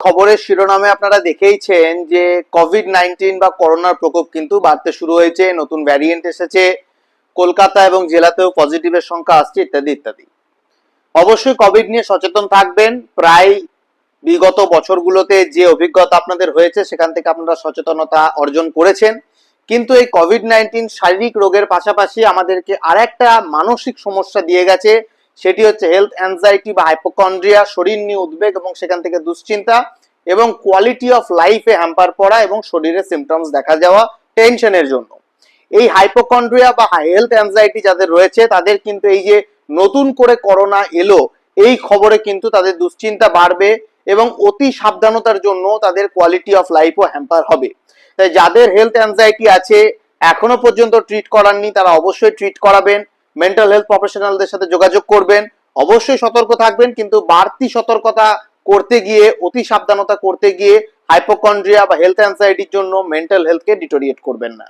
খবরের শিরোনামে আপনারা দেখেইছেন যে কোভিড-19 বা করোনার প্রকোপ কিন্তু বাড়তে শুরু হয়েছে, নতুন ভ্যারিয়েন্ট এসেছে, কলকাতা এবং জেলাতেও পজিটিভের সংখ্যা আসছে ইত্যাদি ইত্যাদি। অবশ্যই কোভিড নিয়ে সচেতন থাকবেন। প্রায় বিগত বছরগুলোতে যে অভিজ্ঞতা আপনাদের হয়েছে সেখান থেকে আপনারা সচেতনতা অর্জন করেছেন, কিন্তু এই কোভিড-19 শারীরিক রোগের পাশাপাশি আমাদেরকে আরেকটা মানসিক সমস্যা দিয়ে গেছে, সেটি হচ্ছে হেলথ অ্যাংজাইটি বা হাইপোকন্ড্রিয়া, শরীর নিয়ে উদ্বেগ এবং সেখান থেকে দুশ্চিন্তা এবং কোয়ালিটি অফ লাইফে হ্যাম্পার পড়া এবং শরীরে সিমটমস দেখা যাওয়া টেনশনের জন্য। এই হাইপোকন্ড্রিয়া বা হেলথ অ্যাংজাইটি যাদের রয়েছে তাদের কিন্তু এই যে নতুন করে করোনা এলো, এই খবরে কিন্তু তাদের দুশ্চিন্তা বাড়বে এবং অতি সাবধানতার জন্য তাদের কোয়ালিটি অফ লাইফও হ্যাম্পার হবে। তাই যাদের হেলথ অ্যাংজাইটি আছে, এখনো পর্যন্ত ট্রিট করাননি, তারা অবশ্যই ট্রিট করাবেন। মেন্টাল হেলথ প্রফেশনালদের সাথে যোগাযোগ করবেন, অবশ্যই সতর্ক থাকবেন, কিন্তু বাড়তি সতর্কতা করতে গিয়ে, অতি সাবধানতা করতে গিয়ে হাইপোকন্ড্রিয়া বা হেলথ অ্যাংজাইটির জন্য মেন্টাল হেলথকে ডিটোরিয়েট করবেন না।